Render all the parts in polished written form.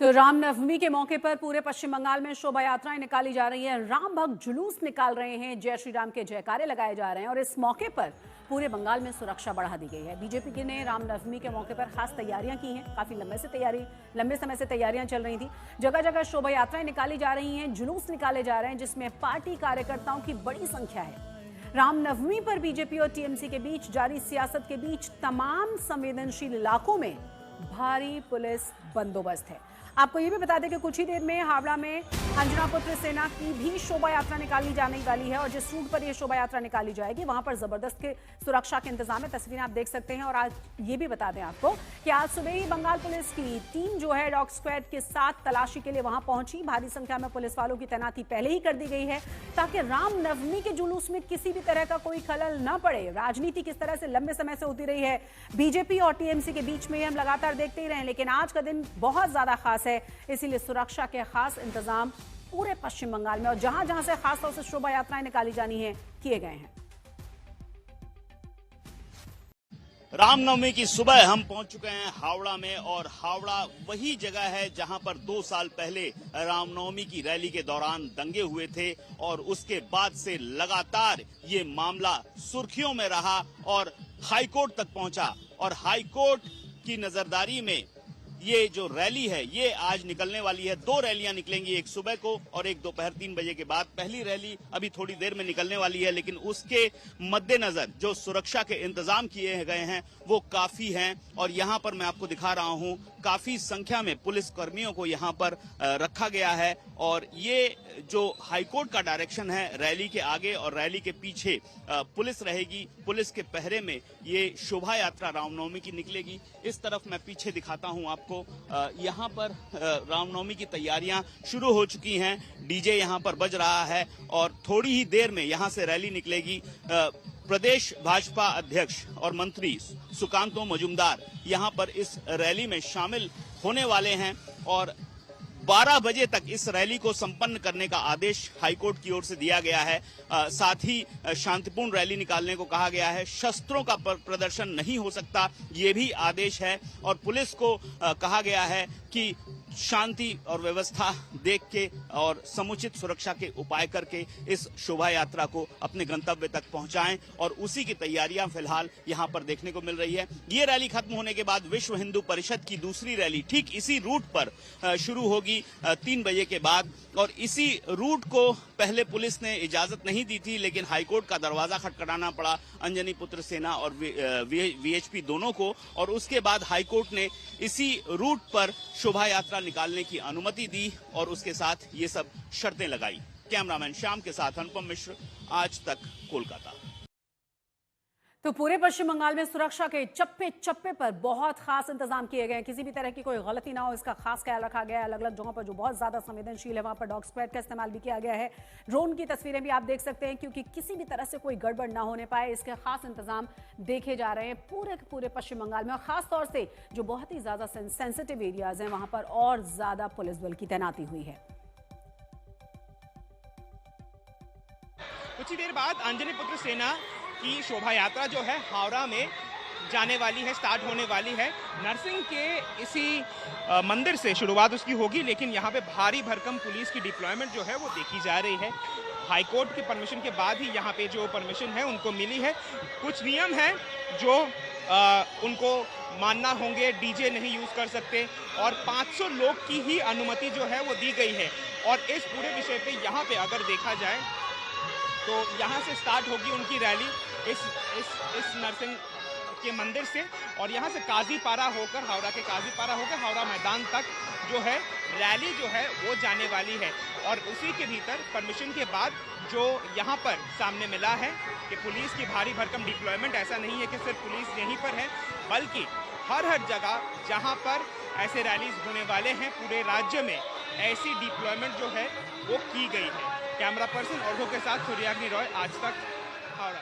तो रामनवमी के मौके पर पूरे पश्चिम बंगाल में शोभा यात्राएं निकाली जा रही हैं। राम भक्त जुलूस निकाल रहे हैं, जय श्री राम के जयकारे लगाए जा रहे हैं और इस मौके पर पूरे बंगाल में सुरक्षा बढ़ा दी गई है। बीजेपी ने रामनवमी के मौके पर खास तैयारियां की हैं। काफी लंबे समय से तैयारियां चल रही थी। जगह जगह शोभा यात्राएं निकाली जा रही हैं, जुलूस निकाले जा रहे हैं, जिसमें पार्टी कार्यकर्ताओं की बड़ी संख्या है। रामनवमी पर बीजेपी और टीएमसी के बीच जारी सियासत के बीच तमाम संवेदनशील इलाकों में भारी पुलिस बंदोबस्त है। आपको ये भी बता दें कि कुछ ही देर में हावड़ा में अंजना पुत्र सेना की भी शोभा यात्रा निकाली जाने वाली है और जिस रूट पर यह शोभा यात्रा निकाली जाएगी वहां पर जबरदस्त के सुरक्षा के इंतजाम है। तस्वीरें आप देख सकते हैं। और आज ये भी बता दें आपको कि आज सुबह ही बंगाल पुलिस की टीम जो है डॉग स्क्वाड के साथ तलाशी के लिए वहां पहुंची। भारी संख्या में पुलिस वालों की तैनाती पहले ही कर दी गई है ताकि रामनवमी के जुलूस में किसी भी तरह का कोई खलल न पड़े। राजनीति किस तरह से लंबे समय से होती रही है बीजेपी और टीएमसी के बीच में, हम लगातार देखते ही रहे, लेकिन आज का दिन बहुत ज्यादा खास है, इसीलिए सुरक्षा के खास इंतजाम पूरे पश्चिम बंगाल में और जहां जहां से खास तौर से शोभा यात्राएं निकाली जानी है किए गए हैं। रामनवमी की सुबह हम पहुंच चुके हैं हावड़ा में और हावड़ा वही जगह है जहां पर 2 साल पहले रामनवमी की रैली के दौरान दंगे हुए थे और उसके बाद से लगातार ये मामला सुर्खियों में रहा और हाईकोर्ट तक पहुंचा। और हाईकोर्ट की नजरदारी में ये जो रैली है ये आज निकलने वाली है। 2 रैलियां निकलेंगी, एक सुबह को और एक दोपहर 3 बजे के बाद। पहली रैली अभी थोड़ी देर में निकलने वाली है, लेकिन उसके मद्देनजर जो सुरक्षा के इंतजाम किए गए हैं वो काफी हैं। और यहाँ पर मैं आपको दिखा रहा हूँ काफी संख्या में पुलिस कर्मियों को यहाँ पर रखा गया है। और ये जो हाईकोर्ट का डायरेक्शन है, रैली के आगे और रैली के पीछे पुलिस रहेगी। पुलिस के पहरे में ये शोभा यात्रा रामनवमी की निकलेगी। इस तरफ मैं पीछे दिखाता हूँ आपको, यहाँ पर रामनवमी की तैयारियां शुरू हो चुकी हैं। डीजे यहाँ पर बज रहा है और थोड़ी ही देर में यहाँ से रैली निकलेगी। प्रदेश भाजपा अध्यक्ष और मंत्री सुकांतो मजूमदार यहाँ पर इस रैली में शामिल होने वाले हैं और 12 बजे तक इस रैली को संपन्न करने का आदेश हाईकोर्ट की ओर से दिया गया है। साथ ही शांतिपूर्ण रैली निकालने को कहा गया है। शस्त्रों का प्रदर्शन नहीं हो सकता, ये भी आदेश है। और पुलिस को कहा गया है कि शांति और व्यवस्था देख के और समुचित सुरक्षा के उपाय करके इस शोभा यात्रा को अपने गंतव्य तक पहुंचाएं। और उसी की तैयारियां फिलहाल यहां पर देखने को मिल रही है। ये रैली खत्म होने के बाद विश्व हिंदू परिषद की दूसरी रैली ठीक इसी रूट पर शुरू होगी 3 बजे के बाद। और इसी रूट को पहले पुलिस ने इजाजत नहीं दी थी, लेकिन हाईकोर्ट का दरवाजा खटखटाना पड़ा अंजनी पुत्र सेना और वीएचपी दोनों को। और उसके बाद हाईकोर्ट ने इसी रूट पर शोभा यात्रा निकालने की अनुमति दी और उसके साथ ये सब शर्तें लगाई। कैमरामैन श्याम के साथ अनुपम मिश्र, आज तक, कोलकाता। तो पूरे पश्चिम बंगाल में सुरक्षा के चप्पे चप्पे पर बहुत खास इंतजाम किए गए हैं। किसी भी तरह की कोई गलती ना हो इसका खास ख्याल रखा गया है। अलग अलग जगहों पर जो बहुत ज्यादा संवेदनशील है वहां पर डॉग स्क्वाड का इस्तेमाल भी किया गया है। ड्रोन की तस्वीरें भी आप देख सकते हैं, क्योंकि किसी भी तरह से कोई गड़बड़ ना होने पाए इसके खास इंतजाम देखे जा रहे हैं पूरे पश्चिम बंगाल में। और खास तौर से जो बहुत ही ज्यादा सेंसिटिव एरियाज हैं वहां पर और ज्यादा पुलिस बल की तैनाती हुई है। कुछ ही देर बाद अंजनी पुत्र सेना की शोभा यात्रा जो है हावड़ा में जाने वाली है, स्टार्ट होने वाली है। नरसिंह के इसी मंदिर से शुरुआत उसकी होगी, लेकिन यहाँ पे भारी भरकम पुलिस की डिप्लॉयमेंट जो है वो देखी जा रही है। हाईकोर्ट की परमिशन के बाद ही यहाँ पे जो परमिशन है उनको मिली है। कुछ नियम हैं जो उनको मानना होंगे। डीजे नहीं यूज कर सकते और 500 लोग की ही अनुमति जो है वो दी गई है। और इस पूरे विषय पे यहाँ पे अगर देखा जाए तो यहाँ से स्टार्ट होगी उनकी रैली इस नरसिंह के मंदिर से, और यहाँ से काजीपारा होकर, हावड़ा के काजीपारा होकर हावड़ा मैदान तक जो है रैली जो है वो जाने वाली है। और उसी के भीतर परमिशन के बाद जो यहाँ पर सामने मिला है कि पुलिस की भारी भरकम डिप्लॉयमेंट, ऐसा नहीं है कि सिर्फ पुलिस यहीं पर है, बल्कि हर जगह जहाँ पर ऐसे रैलीज होने वाले हैं पूरे राज्य में ऐसी डिप्लॉयमेंट जो है वो की गई है। कैमरा पर्सन औरघो के साथ सूर्याग्नि रॉय, आज तक, हावड़ा।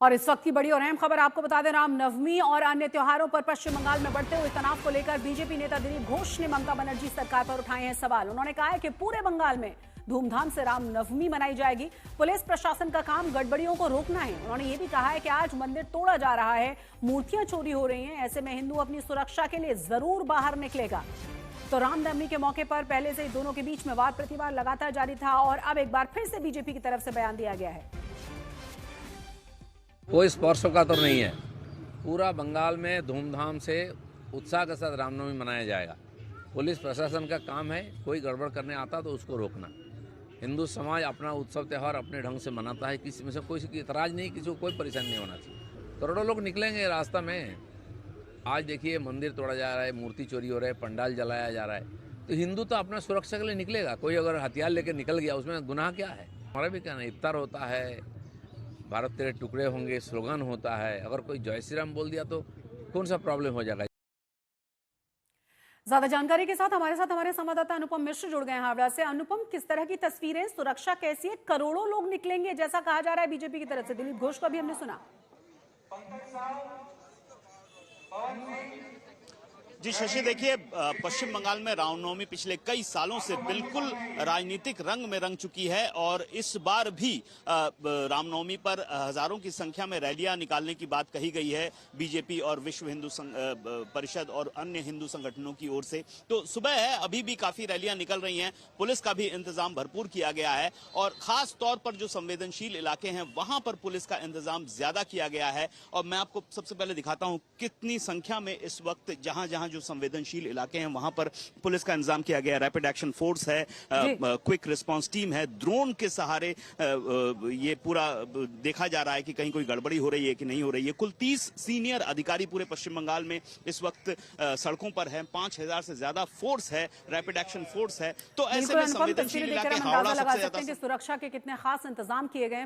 और इस वक्त की बड़ी और अहम खबर आपको बता दें, रामनवमी और अन्य त्योहारों पर पश्चिम बंगाल में बढ़ते हुए तनाव को लेकर बीजेपी नेता दिलीप घोष ने ममता बनर्जी सरकार पर उठाए हैं सवाल। उन्होंने कहा है कि पूरे बंगाल में धूमधाम से रामनवमी मनाई जाएगी। पुलिस प्रशासन का काम गड़बड़ियों को रोकना है। उन्होंने ये भी कहा है कि आज मंदिर तोड़ा जा रहा है, मूर्तियां चोरी हो रही हैं, ऐसे में हिंदू अपनी सुरक्षा के लिए जरूर बाहर निकलेगा। तो रामनवमी के मौके पर पहले से ही दोनों के बीच में वाद प्रतिवाद लगातार जारी था और अब एक बार फिर से बीजेपी की तरफ से बयान दिया गया है। कोई स्पर्शोकातर नहीं है। पूरा बंगाल में धूमधाम से उत्साह के साथ रामनवमी मनाया जाएगा। पुलिस प्रशासन का काम है, कोई गड़बड़ करने आता तो उसको रोकना। हिंदू समाज अपना उत्सव त्यौहार अपने ढंग से मनाता है, किसी में से कोई इतराज नहीं, किसी को कोई परेशानी नहीं होना चाहिए। करोड़ों लोग निकलेंगे रास्ता में। आज देखिए मंदिर तोड़ा जा रहा है, मूर्ति चोरी हो रहा है, पंडाल जलाया जा रहा है, तो हिंदू तो अपना सुरक्षा के लिए निकलेगा। कोई अगर हथियार लेकर निकल गया उसमें गुनाह क्या है? हमारा भी कहना है, इफ्तार होता है, भारत तेरे टुकड़े होंगे स्लोगन होता है, अगर कोई जय श्री राम बोल दिया तो कौन सा प्रॉब्लम हो जाएगा? ज्यादा जानकारी के साथ हमारे संवाददाता अनुपम मिश्र जुड़ गए हैं हावड़ा से। अनुपम, किस तरह की तस्वीरें, सुरक्षा कैसी है? करोड़ों लोग निकलेंगे जैसा कहा जा रहा है बीजेपी की तरफ से। दिलीप घोष को भी हमने सुना। जी शशि, देखिए पश्चिम बंगाल में रामनवमी पिछले कई सालों से बिल्कुल राजनीतिक रंग में रंग चुकी है और इस बार भी रामनवमी पर हजारों की संख्या में रैलियां निकालने की बात कही गई है बीजेपी और विश्व हिंदू परिषद और अन्य हिंदू संगठनों की ओर से। तो सुबह है, अभी भी काफी रैलियां निकल रही हैं। पुलिस का भी इंतजाम भरपूर किया गया है और खास तौर पर जो संवेदनशील इलाके हैं वहां पर पुलिस का इंतजाम ज्यादा किया गया है। और मैं आपको सबसे पहले दिखाता हूं कितनी संख्या में इस वक्त जहां जहां जो संवेदनशील इलाके हैं वहां पर पुलिस का इंतजाम किया गया है। रैपिड एक्शन फोर्स है, क्विक रिस्पांस टीम है, ड्रोन के सहारे ये पूरा देखा जा रहा है कि कहीं कोई गड़बड़ी हो रही है कि नहीं हो रही है। कुल 30 सीनियर अधिकारी पूरे पश्चिम बंगाल में इस वक्त सड़कों पर है। 5000 से ज्यादा फोर्स है, रैपिड एक्शन फोर्स है। तो ऐसे में संवेदनशील इलाके हावड़ा सबसे ज्यादा सुरक्षा के कितने खास इंतजाम किए गए हैं।